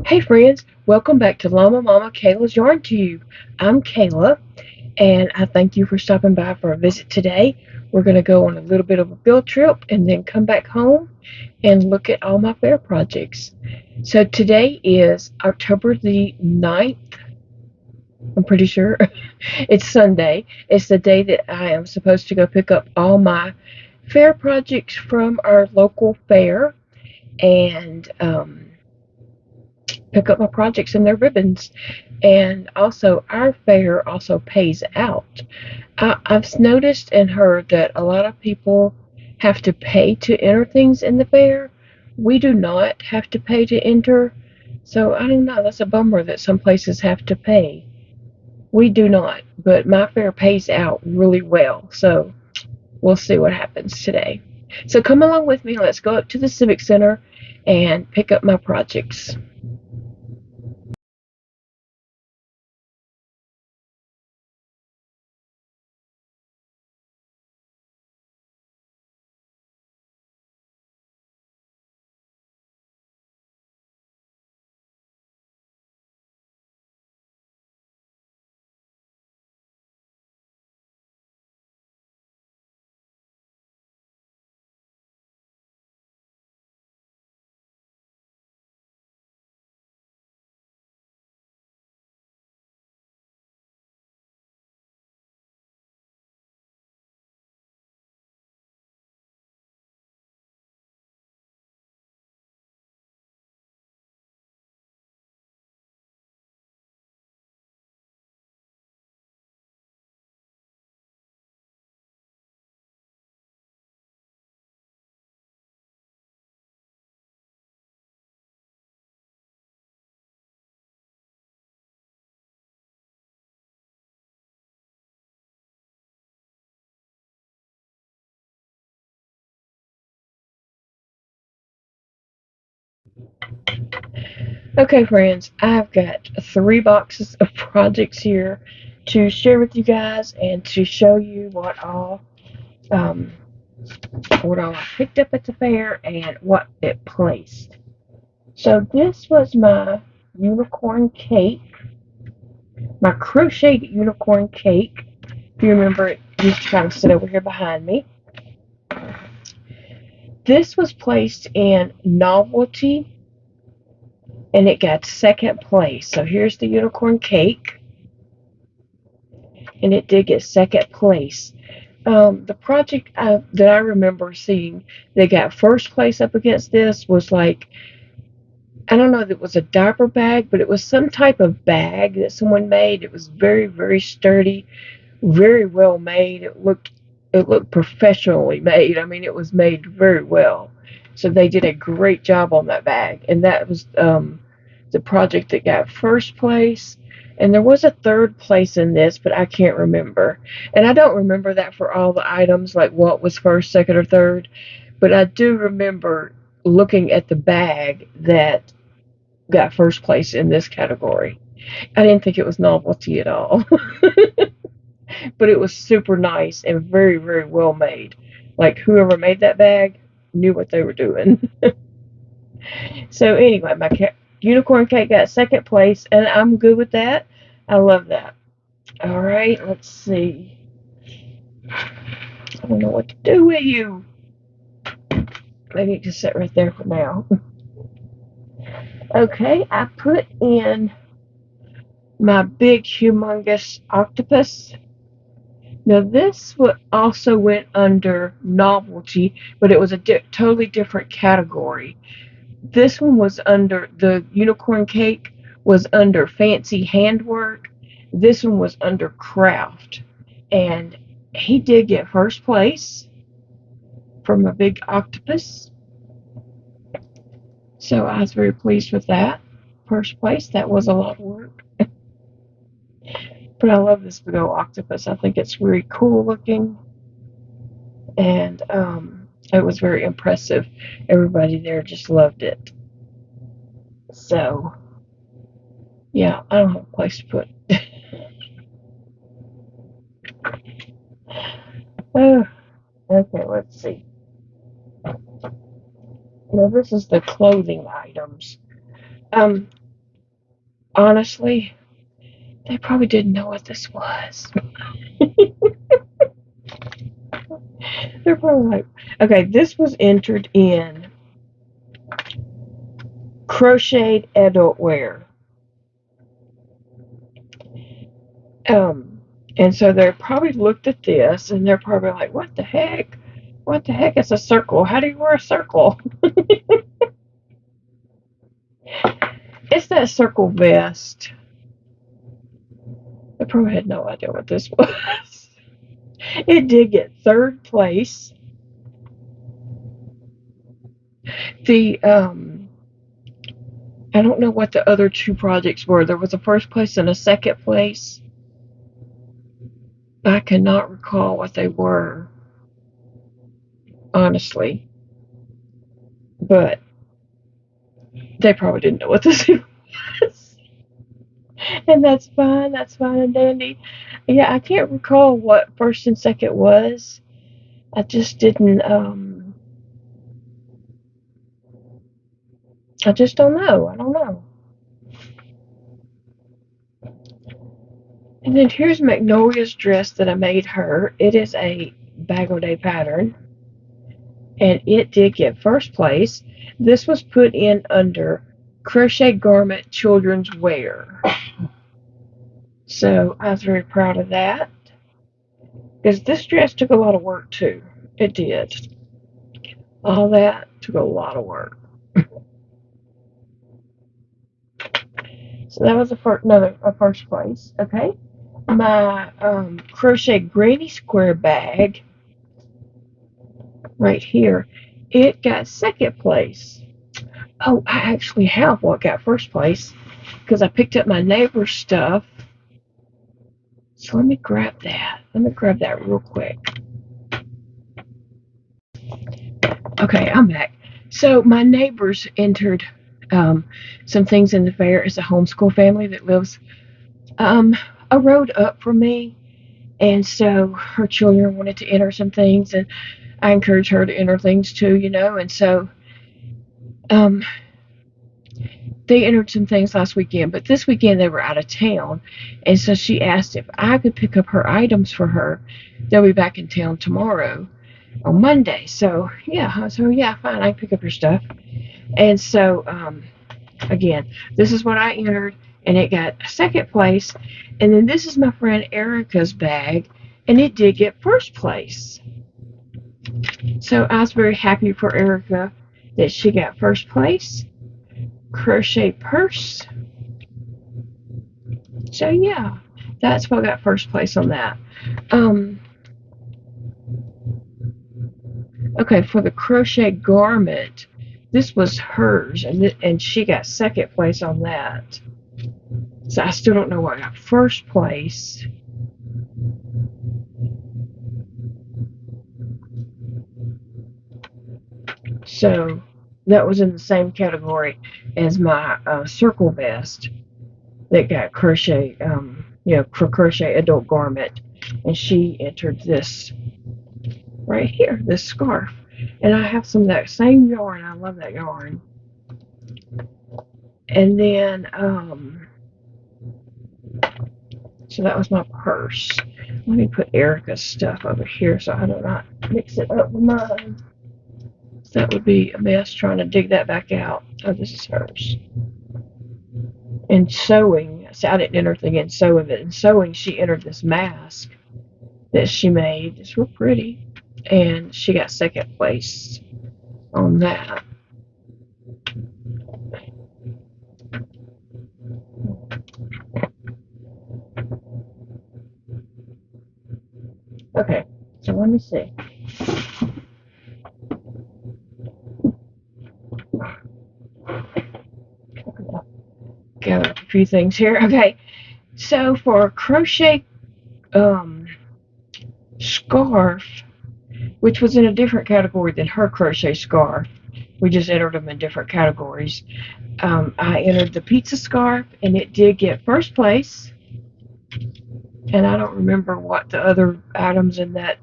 Hey friends, welcome back to Llama Mama Kayla's Yarn Tube. I'm Kayla, and I thank you for stopping by for a visit today. We're going to go on a little bit of a field trip and then come back home and look at all my fair projects. So today is October the 9th, I'm pretty sure. It's Sunday. It's the day that I am supposed to go pick up all my fair projects from our local fair and pick up my projects and their ribbons. And also, our fair also pays out. I've noticed and heard that a lot of people have to pay to enter things in the fair. We do not have to pay to enter. So I don't know. That's a bummer that some places have to pay. We do not, but my fair pays out really well. So we'll see what happens today. So come along with me. Let's go up to the Civic Center and pick up my projects. Okay, friends, I've got 3 boxes of projects here to share with you guys and to show you um, what all I picked up at the fair and what it placed. So this was my unicorn cake, my crocheted unicorn cake. If you remember, it used to kind of sit over here behind me. This was placed in novelty and it got second place. So here's the unicorn cake, and it did get second place. The project that I remember seeing that got first place up against this was like, I don't know if it was a diaper bag, but it was some type of bag that someone made. It was very, very sturdy, very well made. It looked professionally made. I mean, it was made very well. So they did a great job on that bag, and that was the project that got first place. And there was a third place in this, but I can't remember. And I don't remember that for all the items, like what was first, second, or third. But I do remember looking at the bag that got first place in this category. I didn't think it was novelty at all, but it was super nice and very, very well made. Like whoever made that bag knew what they were doing. So anyway, my unicorn cake got second place, and I'm good with that. I love that. All right, let's see. I don't know what to do with you. Maybe it just sit right there for now. Okay, I put in my big, humongous octopus. Now this also went under novelty, but it was a totally different category. This one was under the unicorn cake was under fancy handwork. This one was under craft, and he did get first place from a big octopus. So I was very pleased with that. First place, that was a lot of work. But I love this big old octopus. I think it's very cool looking, and it was very impressive. Everybody there just loved it. So yeah, I don't have a place to put. Oh, okay, let's see. Now this is the clothing items. Um, honestly, they probably didn't know what this was. They're probably like, okay, this was entered in crocheted adult wear. And so they probably looked at this and they're probably like, what the heck? What the heck is a circle? How do you wear a circle? It's that circle vest. I probably had no idea what this was. It did get third place. The I don't know what the other two projects were. There was a first place and a second place. I cannot recall what they were, honestly. But they probably didn't know what this was. And that's fine. That's fine and dandy. Yeah, I can't recall what first and second was. I just didn't, I just don't know. I don't know. And then here's Magnolia's dress that I made her. It is a Bag-O-Day pattern. And it did get first place. This was put in under Crochet Garment Children's Wear. So I was very proud of that. Because this dress took a lot of work too. It did. All that took a lot of work. So that was a first place. Okay. My crochet granny square bag right here, it got second place. Oh, I actually have what got first place because I picked up my neighbor's stuff. So let me grab that. Let me grab that real quick. Okay, I'm back. So my neighbors entered some things in the fair. It's a homeschool family that lives a road up from me. And so her children wanted to enter some things, and I encouraged her to enter things too, you know. And so they entered some things last weekend, but this weekend they were out of town. And so she asked if I could pick up her items for her. They'll be back in town tomorrow on Monday. So yeah, fine, I can pick up your stuff. And so again, this is what I entered, and it got second place. And then this is my friend Erica's bag, and it did get first place. So I was very happy for Erica that she got first place. Crochet purse. So yeah, that's what got first place on that. Okay, for the crochet garment, this was hers, and she got second place on that. So I still don't know what got first place. So that was in the same category as my circle vest that got crochet, crochet adult garment, and she entered this right here, this scarf. And I have some of that same yarn. I love that yarn. And then, so that was my purse. Let me put Erica's stuff over here so I do not mix it up with mine. That would be a mess trying to dig that back out. Oh, this is hers. And sewing, so I didn't enter anything in sewing, but in sewing she entered this mask that she made. It's real pretty. And she got second place on that. Okay, so let me see. Gather up a few things here. Okay, so for crochet scarf, which was in a different category than her crochet scarf, we just entered them in different categories. I entered the pizza scarf, and it did get first place. And I don't remember what the other items in that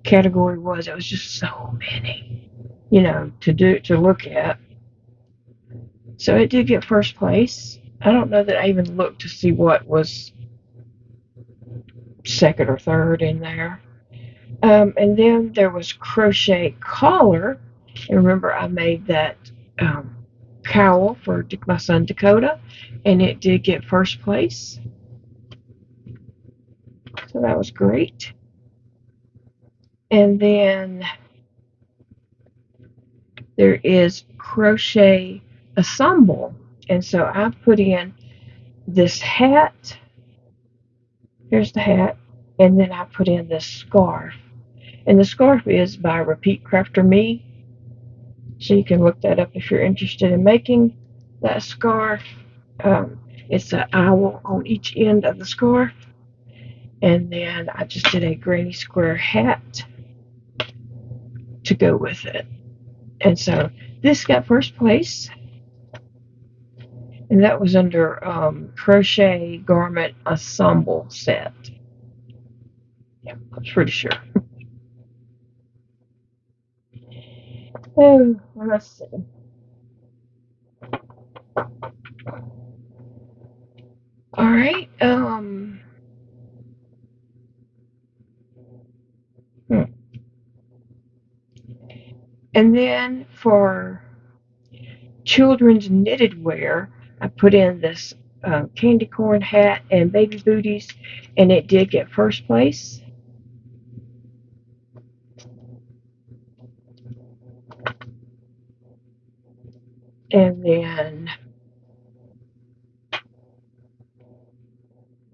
category was. It was just so many, to look at. So it did get first place. I don't know that I even looked to see what was second or third in there. And then there was Crochet Collar. And remember, I made that um, cowl for my son Dakota, and it did get first place. So that was great. And then there is Crochet Ensemble. And so I put in this hat. Here's the hat. And then I put in this scarf. And the scarf is by Repeat Crafter Me. So you can look that up if you're interested in making that scarf. It's an owl on each end of the scarf. And then I just did a granny square hat to go with it. And so this got first place. And that was under Crochet Garment Ensemble set. Yeah, I'm pretty sure. Oh, let's see. All right. And then for children's knitted wear, I put in this candy corn hat and baby booties, and it did get first place. And then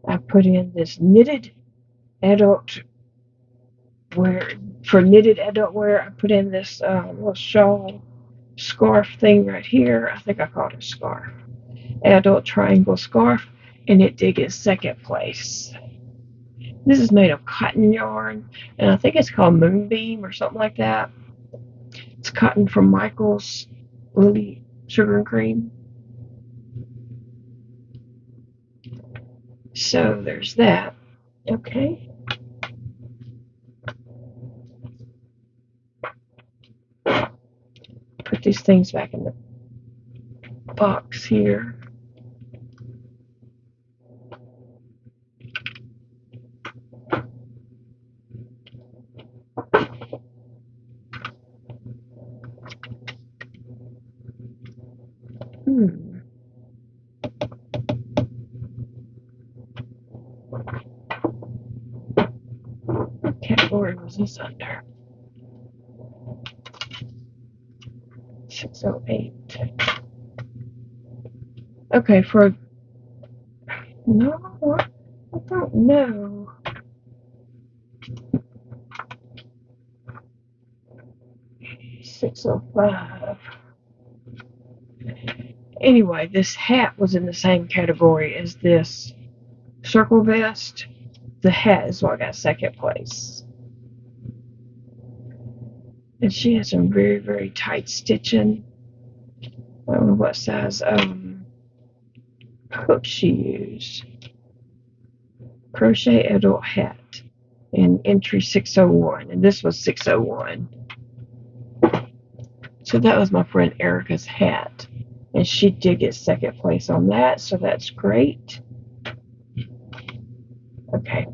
I put in this knitted adult wear. For knitted adult wear, I put in this little shawl scarf thing right here. I think I called it scarf. Adult triangle scarf, and it did get second place. This is made of cotton yarn, and I think it's called Moonbeam or something like that. It's cotton from Michael's Lily Sugar and Cream. So there's that. Okay. Put these things back in the box here. What category was this under? 608. Okay, no, I don't know. $605. Anyway, this hat was in the same category as this circle vest. The hat is what got second place. And she has some very, very tight stitching. I don't know what size hook she used. Crochet adult hat in entry 601, and this was 601. So that was my friend Erica's hat, and she did get second place on that, so that's great. Okay,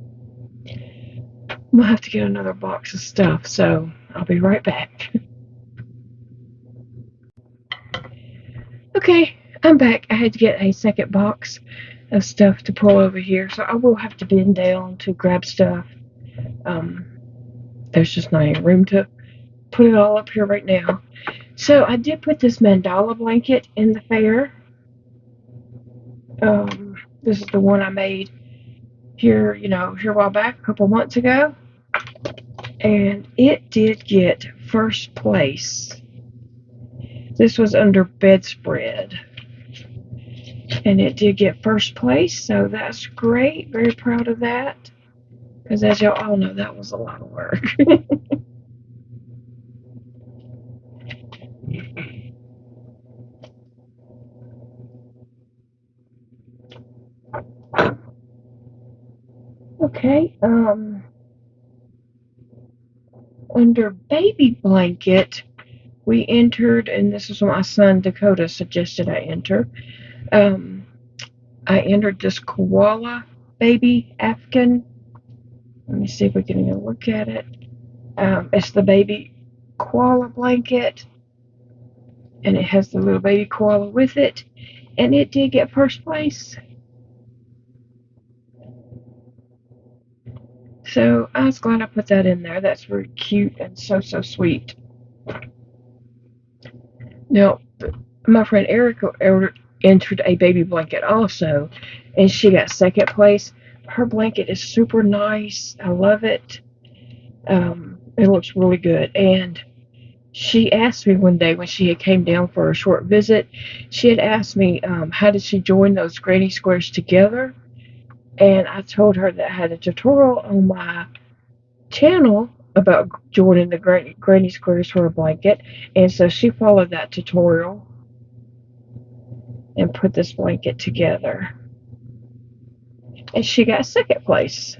I'm gonna have to get another box of stuff, so I'll be right back. Okay, I'm back. I had to get a second box of stuff to pull over here, so I will have to bend down to grab stuff. There's just not any room to put it all up here right now. So I did put this mandala blanket in the fair. This is the one I made here a while back, a couple months ago. And it did get first place. This was under bedspread. And it did get first place, so that's great. Very proud of that. Because as y'all all know, that was a lot of work. Okay, under baby blanket, we entered, and this is what my son Dakota suggested I enter. I entered this Koala baby Afghan. Let me see if we can even look at it. It's the baby Koala blanket, and it has the little baby koala with it, and it did get first place. So I was glad I put that in there. That's very cute and so sweet. Now, my friend Erica entered a baby blanket also, and she got second place. Her blanket is super nice. I love it. It looks really good. And she asked me one day when she had came down for a short visit, she had asked me how did she join those granny squares together. And I told her that I had a tutorial on my channel about joining the granny squares for a blanket. And so she followed that tutorial and put this blanket together. And she got second place.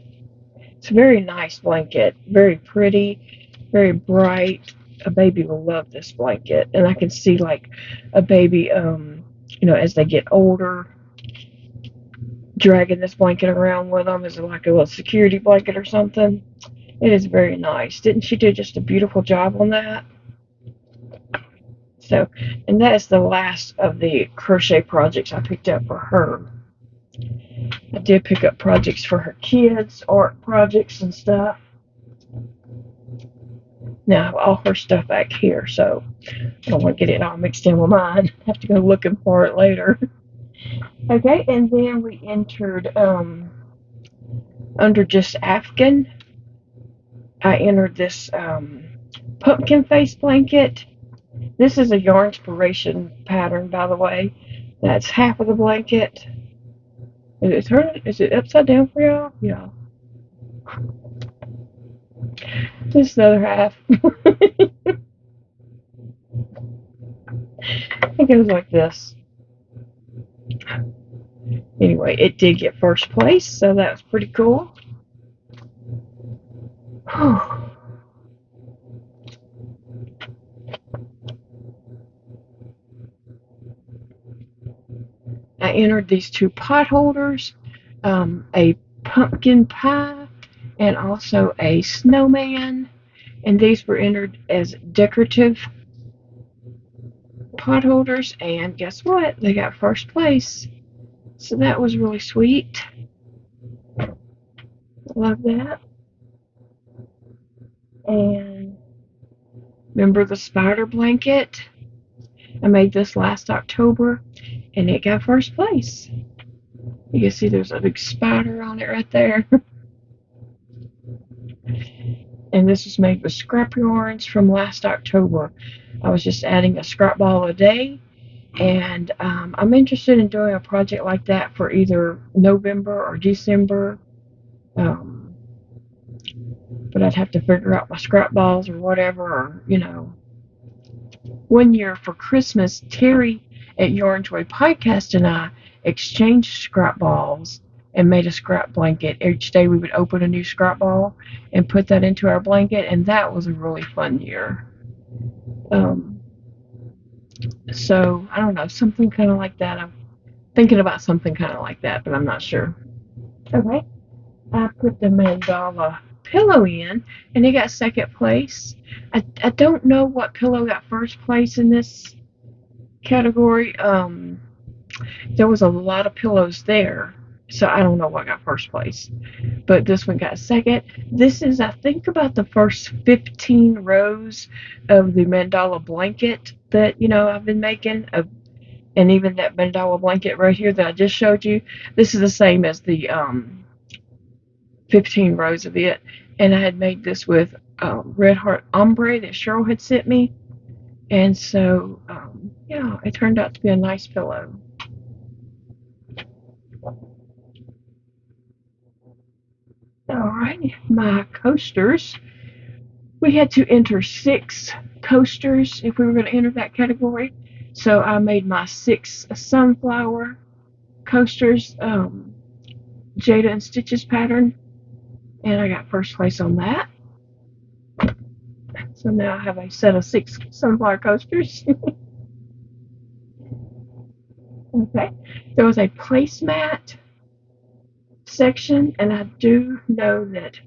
It's a very nice blanket, very pretty, very bright. A baby will love this blanket. And I can see like a baby, as they get older, dragging this blanket around with them as like a little security blanket or something. It is very nice. Didn't she do just a beautiful job on that? So, and that is the last of the crochet projects I picked up for her. I did pick up projects for her kids, art projects and stuff. Now I have all her stuff back here, so I don't want to get it all mixed in with mine. I have to go looking for it later. Okay, and then we entered under just Afghan. I entered this pumpkin face blanket. This is a yarn inspiration pattern, by the way. That's half of the blanket. Is it upside down for y'all? Yeah. This is the other half. It goes like this. Anyway, it did get first place, so that was pretty cool. I entered these two pot holders, a pumpkin pie, and also a snowman. And these were entered as decorative pot holders, and guess what? They got first place. So that was really sweet. Love that. And remember the spider blanket? I made this last October, and it got first place. You can see there's a big spider on it right there. And this was made with scrap yarns from last October. I was just adding a scrap ball a day, and I'm interested in doing a project like that for either November or December. But I'd have to figure out my scrap balls or whatever, or, One year for Christmas, Terry at Yarn Joy Podcast and I exchanged scrap balls and made a scrap blanket. Each day we would open a new scrap ball and put that into our blanket, and that was a really fun year. So, I don't know, something kind of like that. I'm thinking about something kind of like that, but I'm not sure. Okay. I put the Mandala Pillow in, and it got second place. I don't know what pillow got first place in this category. There was a lot of pillows there, so I don't know what got first place. But this one got second. This is, I think, about the first 15 rows of the Mandala Blanket that, I've been making. And even that Mandala Blanket right here that I just showed you, this is the same as the 15 rows of it. And I had made this with Red Heart Ombre that Cheryl had sent me. And so, yeah, it turned out to be a nice pillow. Alright, my coasters. We had to enter 6 coasters if we were going to enter that category. So I made my 6 sunflower coasters, Jada and Stitches pattern, and I got first place on that. So now I have a set of 6 sunflower coasters. Okay. There was a placemat section, and I do know that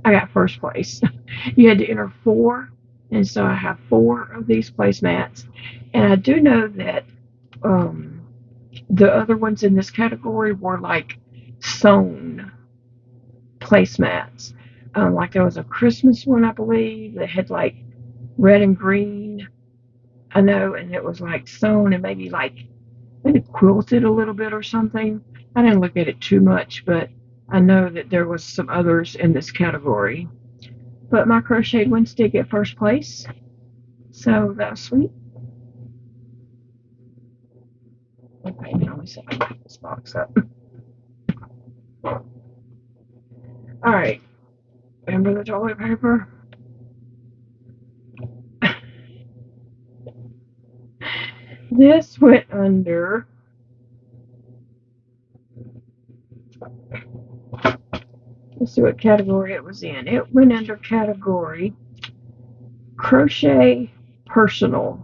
I got first place. You had to enter 4, and so I have 4 of these placemats. And I do know that um, the other ones in this category were like sewn placemats. Like there was a Christmas one, I believe, that had like red and green. I know, and it was like sewn and maybe quilted a little bit or something. I didn't look at it too much, but I know that there was some others in this category. But my crocheted ones did get first place, so that was sweet. Okay, now let me see if I can pick this box up. All right, remember the toilet paper? This went under. Let's see what category it was in. It went under category Crochet Personal,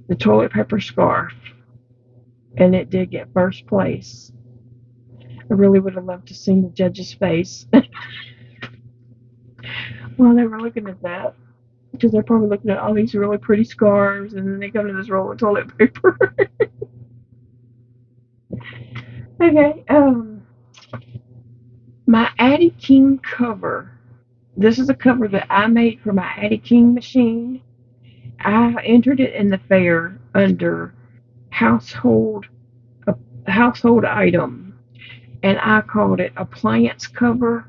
the toilet paper scarf, and it did get first place. I really would have loved to see the judge's face while they were looking at that, because they're probably looking at all these really pretty scarves, and then they come to this roll of toilet paper. Okay, my Addie King cover. This is a cover that I made for my Addie King machine. I entered it in the fair under household household item, and I called it appliance cover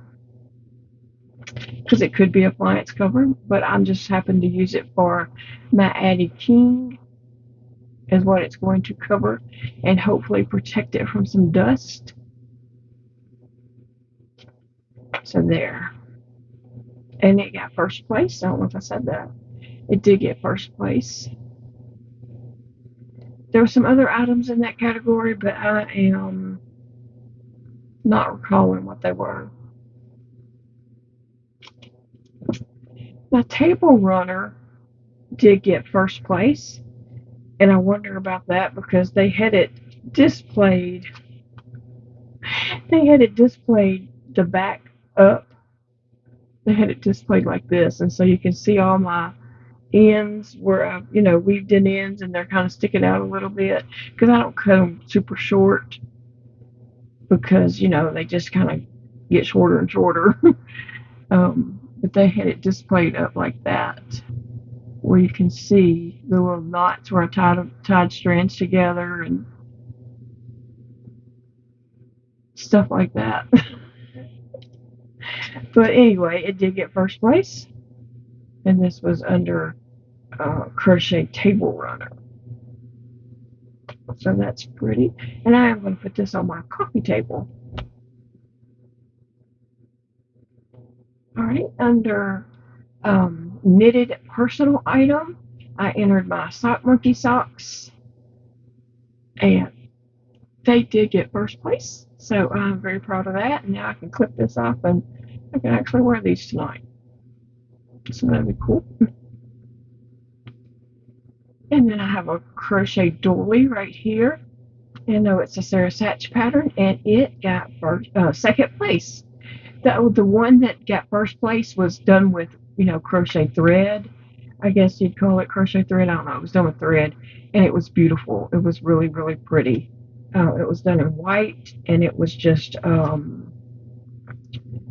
because it could be appliance cover, but I'm just happened to use it for my Addie King is what it's going to cover and hopefully protect it from some dust. So there. And it got first place. I don't know if I said that. It did get first place. There were some other items in that category, but I am not recalling what they were. My table runner did get first place, and I wonder about that because they had it displayed. They had it displayed the back up. They had it displayed like this, and so you can see all my ends where I've, weaved in ends, and they're kind of sticking out a little bit because I don't cut them super short because, they just kind of get shorter and shorter. But they had it displayed up like that where you can see the little knots where I tied strands together and stuff like that. But anyway, it did get first place, and this was under Crochet Table Runner. So that's pretty. And I am going to put this on my coffee table. All right, under knitted personal item, I entered my sock monkey socks, and they did get first place. So I'm very proud of that. And now I can clip this off, and I can actually wear these tonight. So that'd be cool. And then I have a crochet doily right here. And no, it's a Sarah Satch pattern, and it got second place. The one that got first place was done with, crochet thread. I guess you'd call it crochet thread. I don't know. It was done with thread, and it was beautiful. It was really, really pretty. It was done in white, and it was just, it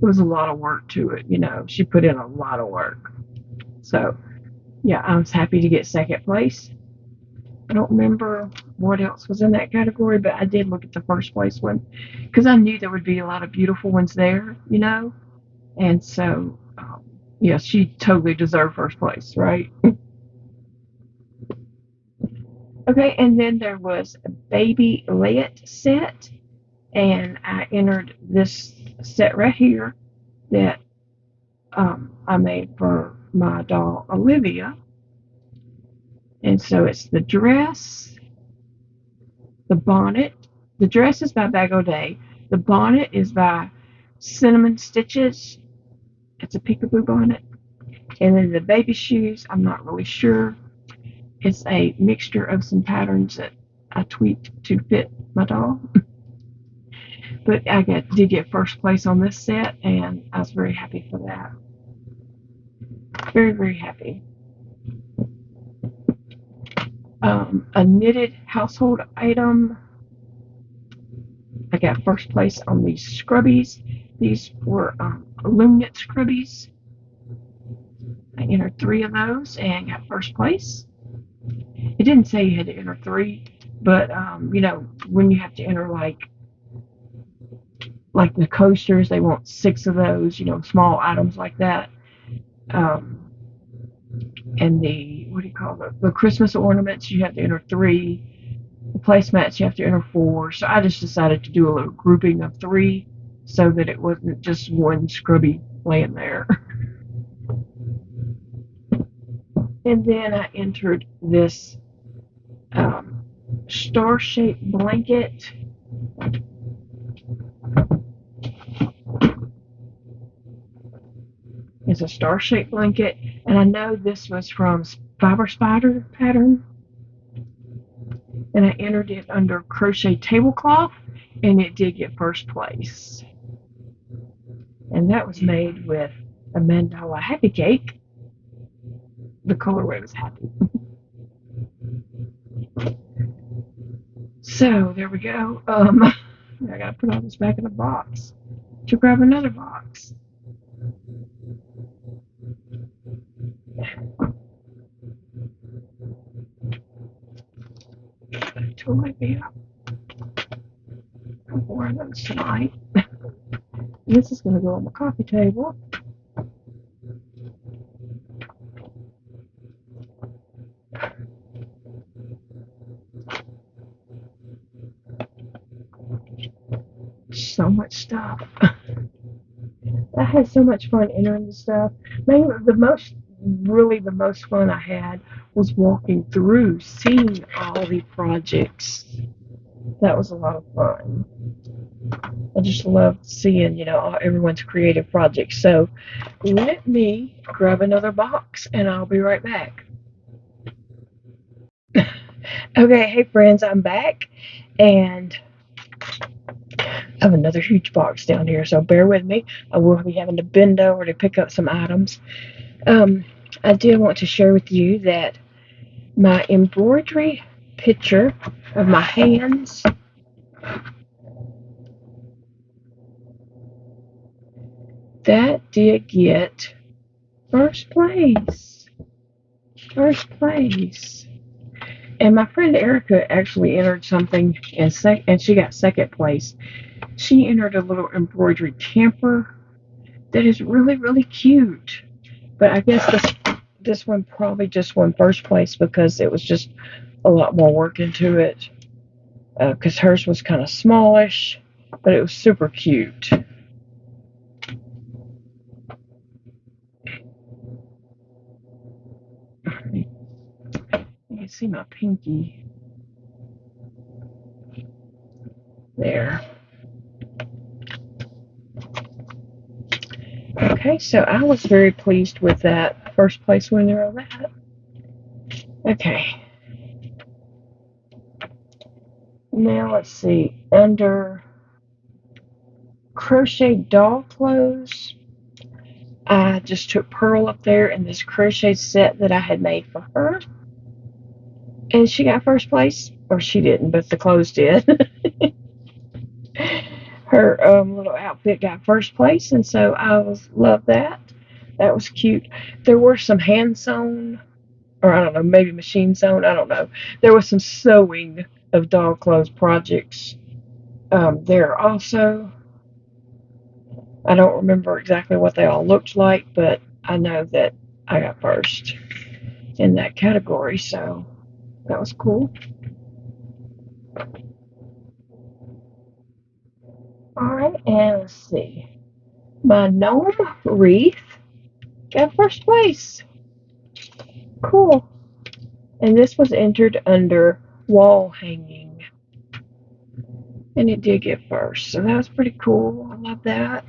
was a lot of work to it. She put in a lot of work. So, yeah, I was happy to get second place. I don't remember what else was in that category, but I did look at the first place one because I knew there would be a lot of beautiful ones there, and so, yeah, she totally deserved first place, right? Okay, and then there was a baby layette set, and I entered this set right here that I made for my doll Olivia. And so it's the dress, the bonnet. The dress is by Bag O'Day. The bonnet is by Cinnamon Stitches. It's a peekaboo bonnet. And then the baby shoes, I'm not really sure. It's a mixture of some patterns that I tweaked to fit my doll. But I did get first place on this set, and I was very happy for that. Very, very happy. A knitted household item. I got first place on these scrubbies. These were loom knit scrubbies. I entered 3 of those and got first place. It didn't say you had to enter 3, but you know, when you have to enter like the coasters, they want 6 of those, you know, small items like that. And the, what do you call it, the Christmas ornaments, you have to enter 3. The placemats, you have to enter 4. So I just decided to do a little grouping of 3 so that it wasn't just one scrubby laying there. And then I entered this star-shaped blanket. It's a star-shaped blanket, and I know this was from Fiber Spider pattern, and I entered it under Crochet Tablecloth, and it did get first place. And that was made with a Mandala Happy Cake. The colorway was happy. So there we go. I gotta put all this back in the box to grab another box. Tool might be up. I'm wearing those tonight. This is gonna go on the coffee table. So much stuff. I had so much fun entering the stuff. Maybe the most fun I had was walking through, seeing all the projects. That was a lot of fun. I just loved seeing, you know, everyone's creative projects. So let me grab another box and I'll be right back. Okay, hey friends, I'm back and I have another huge box down here, so bear with me. I will be having to bend over to pick up some items. I did want to share with you that my embroidery picture of my hands that did get first place. First place. And my friend Erica actually entered something and she got second place. She entered a little embroidery camper that is really, really cute. But I guess this one probably just won first place because it was just a lot more work into it. Because hers was kind of smallish, but it was super cute. You can see my pinky there. Okay, so I was very pleased with that first place winner of that. Okay. Now let's see. Under crochet doll clothes, I just took Pearl up there in this crochet set that I had made for her. And she got first place. Or she didn't, but the clothes did. Her little outfit got first place, and so I loved that. That was cute. There were some hand sewn, or I don't know, maybe machine sewn. I don't know. There was some sewing of doll clothes projects there also. I don't remember exactly what they all looked like, but I know that I got first in that category, so that was cool. Alright, and let's see. My Gnome Wreath got first place. Cool. And this was entered under wall hanging. And it did get first, so that was pretty cool. I love that.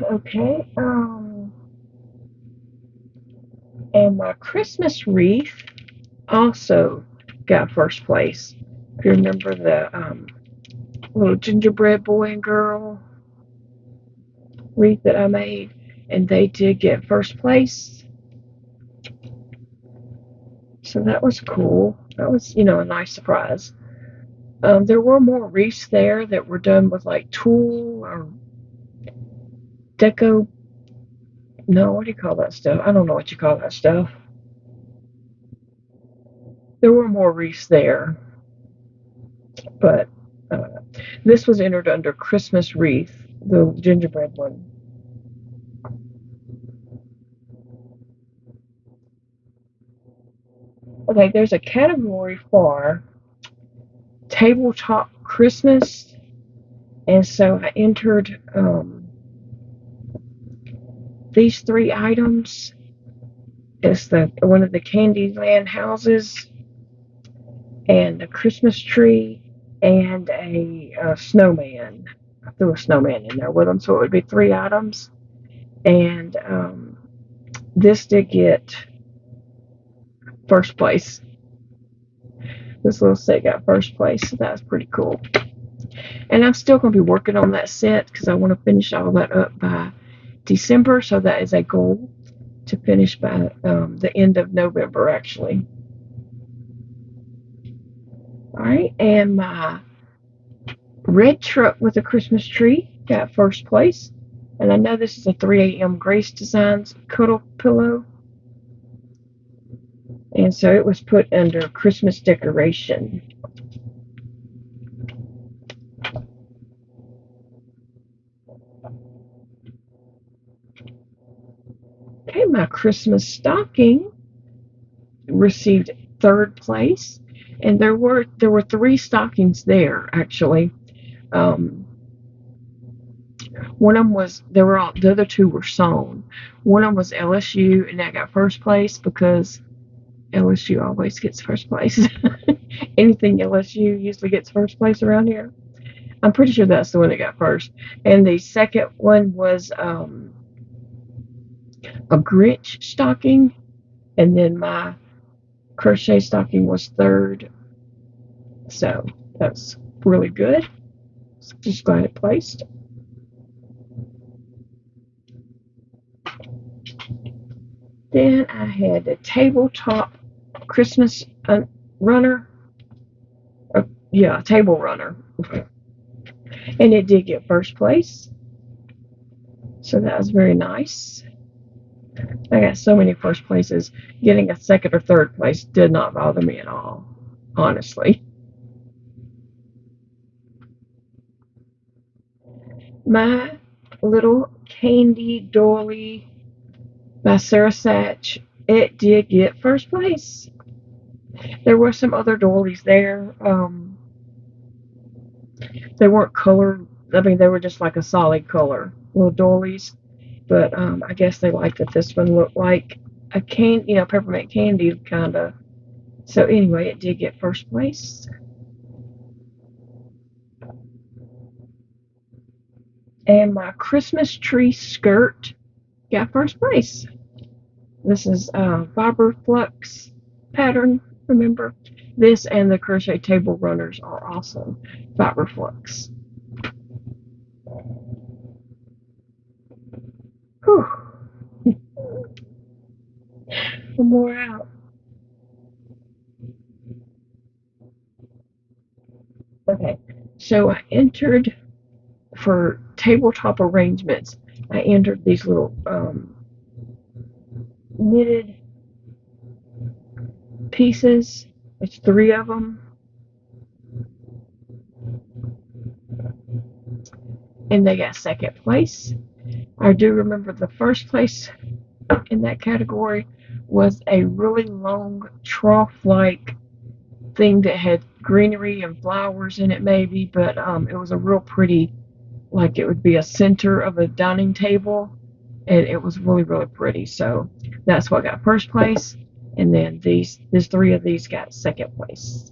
Okay. And my Christmas wreath also got first place. If you remember the little gingerbread boy and girl wreath that I made, and they did get first place. So that was cool. That was, a nice surprise. There were more wreaths there that were done with like tulle or deco. No, what do you call that stuff? I don't know what you call that stuff. There were more wreaths there, but this was entered under Christmas wreath, the gingerbread one. Okay, there's a category for Tabletop Christmas, and so I entered these three items. It's one of the Candyland houses, and a Christmas tree, and a snowman. I threw a snowman in there with them, so it would be three items. And this did get first place. This little set got first place, so that was pretty cool. And I'm still going to be working on that set because I want to finish all that up by December, so that is a goal to finish by the end of November, actually. All right, and my red truck with a Christmas tree got first place. And I know this is a 3 a.m. Grace Designs cuddle pillow. And so it was put under Christmas decoration. Okay, my Christmas stocking received third place. And there were three stockings there, actually. One of them was, the other two were sewn. One of them was LSU, and that got first place because LSU always gets first place. Anything LSU usually gets first place around here. I'm pretty sure that's the one that got first. And the second one was a Grinch stocking, and then my crochet stocking was third. So that's really good. Just glad it placed. Then I had the Tabletop Christmas runner. Table runner. And it did get first place. So that was very nice. I got so many first places. Getting a second or third place did not bother me at all, honestly. My little candy doily by Sarah Satch, it did get first place. There were some other doilies there. They weren't colored. I mean, they were just like a solid color little doilies. But I guess they liked that this one looked like a peppermint candy kind of. So anyway, it did get first place. And my Christmas tree skirt got first place. This is fiber flux pattern, remember? This and the crochet table runners are also fiber flux. Whew. One more out. Okay, so I entered for tabletop arrangements. I entered these little knitted pieces. It's three of them. And they got second place. I do remember the first place in that category was a really long trough-like thing that had greenery and flowers in it maybe, but it was a real pretty, like it would be a center of a dining table, and it was really, really pretty. So that's what got first place, and then these three of these got second place.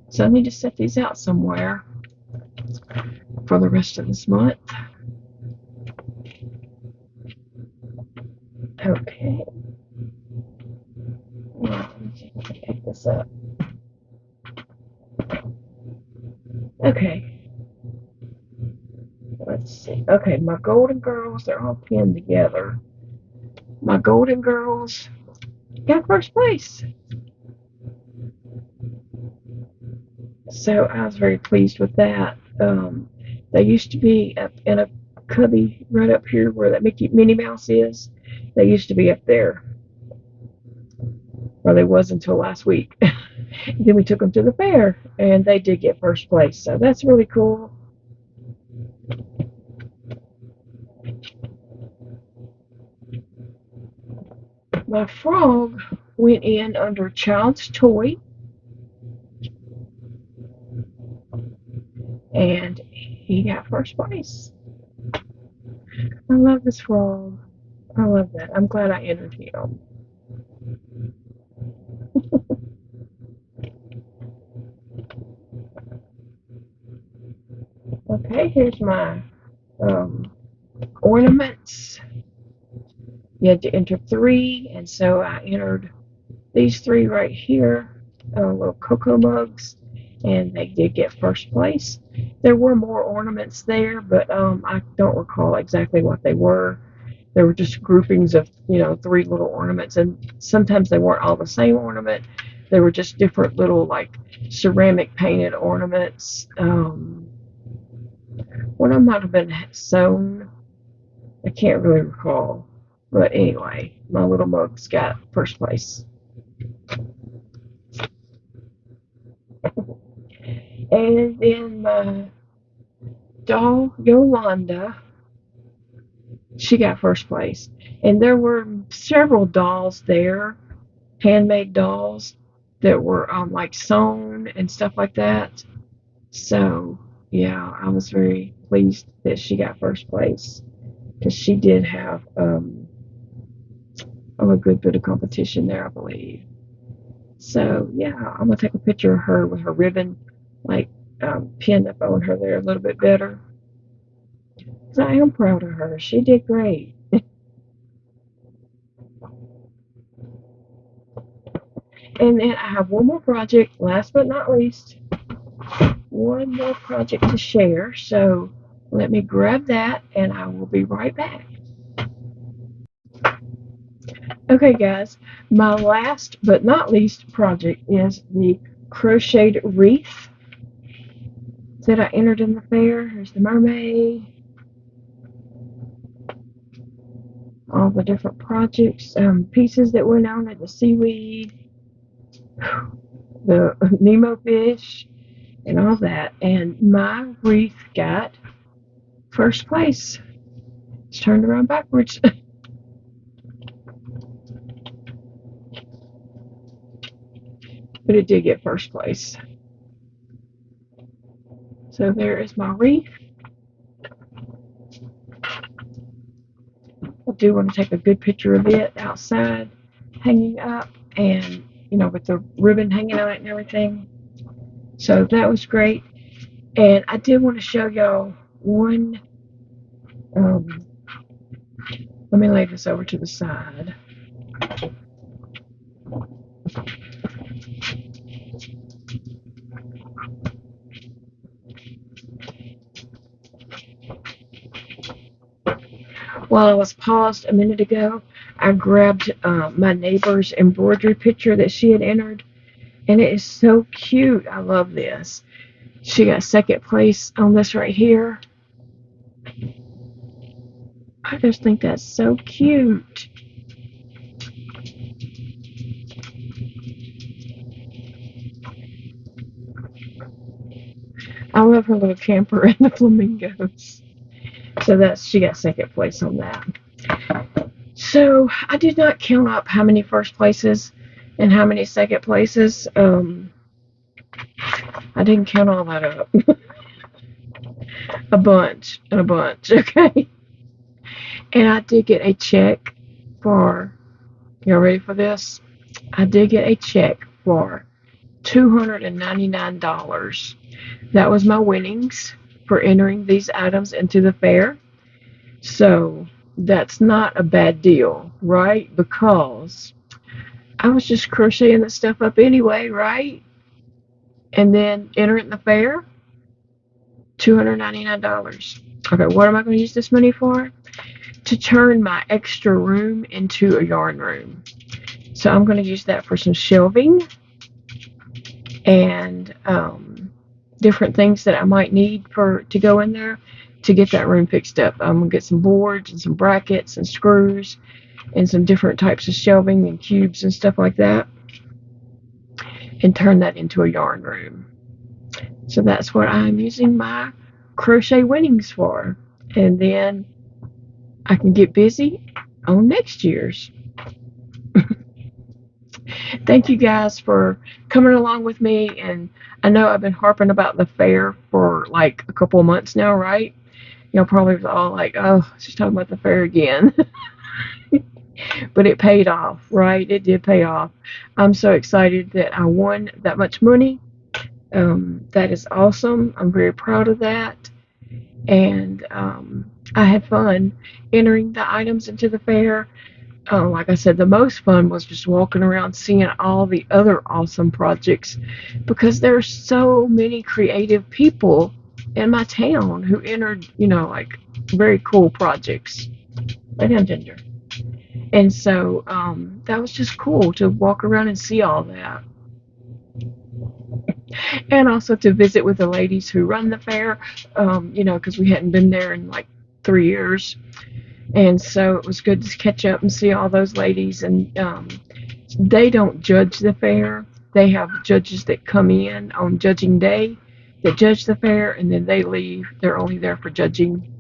So I need to set these out somewhere for the rest of this month. Okay. Now, let's see if I can pick this up. Okay. Let's see. Okay, my golden girls, they're all pinned together. My golden girls got first place. So I was very pleased with that. They used to be up in a cubby right up here where that Minnie Mouse is. They used to be up there. Or they was until last week. Then we took them to the fair, and they did get first place. So that's really cool. My frog went in under Child's Toy, and he got first place. I love this frog. I love that. I'm glad I entered him. Okay, here's my ornaments. You had to enter 3, and so I entered these 3 right here, little cocoa mugs, and they did get first place. There were more ornaments there, but I don't recall exactly what they were. They were just groupings of, 3 little ornaments, and sometimes they weren't all the same ornament. They were just different little, like, ceramic painted ornaments. One of them might have been sewn. I can't really recall. But anyway, my little mugs got first place. And then my doll, Yolanda, she got first place. And there were several dolls there, handmade dolls, that were like sewn and stuff like that. So, yeah, I was very pleased that she got first place, because she did have a good bit of competition there, I believe. So, yeah, I'm going to take a picture of her with her ribbon, like, pinned up on her there a little bit better. Because I am proud of her. She did great. And then I have one more project, last but not least. One more project to share. So, let me grab that, and I will be right back. Okay, guys, my last but not least project is the Crocheted Wreath that I entered in the fair. Here's the mermaid, all the different projects, pieces that went on at the seaweed, the Nemo fish, and all that. And my wreath got first place. It's turned around backwards. But it did get first place. So there is my wreath. I do want to take a good picture of it outside, hanging up, and with the ribbon hanging on it and everything. So that was great. And I did want to show y'all one. Let me lay this over to the side. While I was paused a minute ago, I grabbed my neighbor's embroidery picture that she had entered, and it is so cute. I love this. She got second place on this right here. I just think that's so cute. I love her little camper and the flamingos. So she got second place on that. So I did not count up how many first places and how many second places. I didn't count all that up. a bunch, okay? And I did get a check for, y'all ready for this? I did get a check for $299. That was my winnings. for entering these items into the fair. So that's not a bad deal, right? Because I was just crocheting the stuff up anyway, right? And then enter it in the fair, $299. Okay, what am I going to use this money for? To turn my extra room into a yarn room. So I'm going to use that for some shelving and different things that I might need to go in there to get that room fixed up. I'm going to get some boards and some brackets and screws and some different types of shelving and cubes and stuff like that, and turn that into a yarn room. So that's what I'm using my crochet winnings for. And then I can get busy on next year's. Thank you guys for coming along with me. And I know I've been harping about the fair for like a couple of months now, right? Y'all probably was all like, oh, she's talking about the fair again. But it paid off, right? It did pay off. I'm so excited that I won that much money. That is awesome. I'm very proud of that. And I had fun entering the items into the fair. Like I said, the most fun was just walking around seeing all the other awesome projects, because there are so many creative people in my town who entered, like very cool projects. Lay down, Ginger. And so that was just cool to walk around and see all that. And also to visit with the ladies who run the fair, because we hadn't been there in like 3 years. And so it was good to catch up and see all those ladies. And they don't judge the fair. They have judges that come in on judging day that judge the fair, and then they leave. They're only there for judging.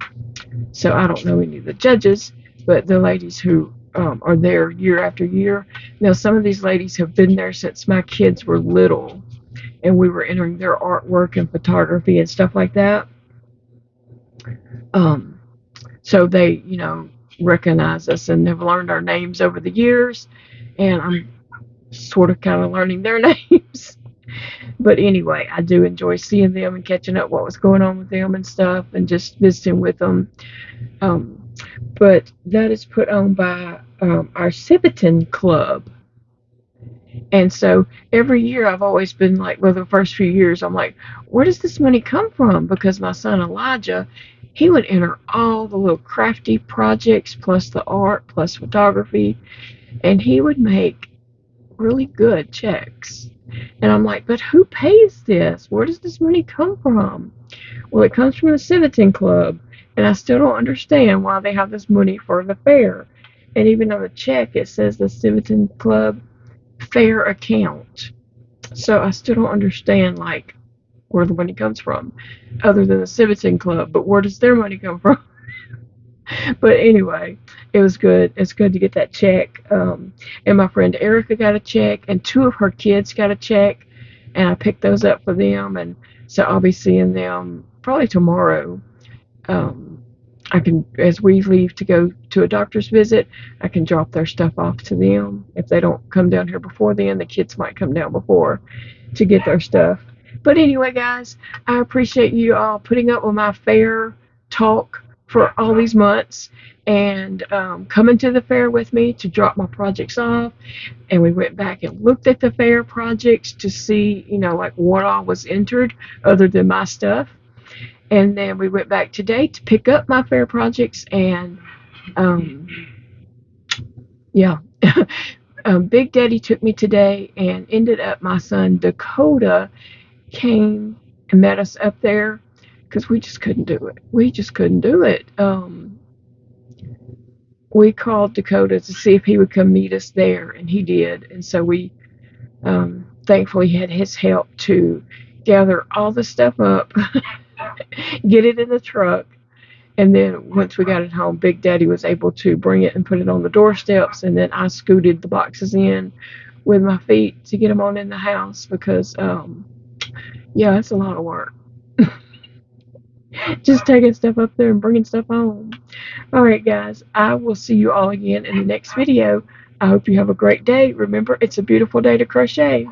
So I don't know any of the judges, but the ladies who are there year after year. Now, some of these ladies have been there since my kids were little, and we were entering their artwork and photography and stuff like that. So they, recognize us and have learned our names over the years, and I'm sort of kind of learning their names. But anyway, I do enjoy seeing them and catching up what was going on with them and stuff, and just visiting with them. But that is put on by our Civitan Club. And so every year I've always been like, well, the first few years, I'm like, where does this money come from? Because my son Elijah, he would enter all the little crafty projects, plus the art, plus photography, and he would make really good checks. And I'm like, but who pays this? Where does this money come from? Well, it comes from the Civitan Club, and I still don't understand why they have this money for the fair. And even on the check, it says the Civitan Club fair account. So I still don't understand, like, where the money comes from, other than the Civitan Club. But where does their money come from? But anyway, it was good. It's good to get that check. And my friend Erica got a check, and 2 of her kids got a check, and I picked those up for them. And so I'll be seeing them probably tomorrow. I can, as we leave to go to a doctor's visit, I can drop their stuff off to them. If they don't come down here before then, the kids might come down before to get their stuff. But anyway, guys, I appreciate you all putting up with my fair talk for all these months, and coming to the fair with me to drop my projects off. And we went back and looked at the fair projects to see, like what all was entered other than my stuff. And then we went back today to pick up my fair projects, and Big Daddy took me today, and ended up my son Dakota came and met us up there, because we just couldn't do it. We called Dakota to see if he would come meet us there, and he did. And so we thankfully had his help to gather all the stuff up, get it in the truck, and then once we got it home, Big Daddy was able to bring it and put it on the doorsteps, and then I scooted the boxes in with my feet to get them on in the house, because it's a lot of work. Just taking stuff up there and bringing stuff home. Alright, guys, I will see you all again in the next video. I hope you have a great day. Remember, it's a beautiful day to crochet.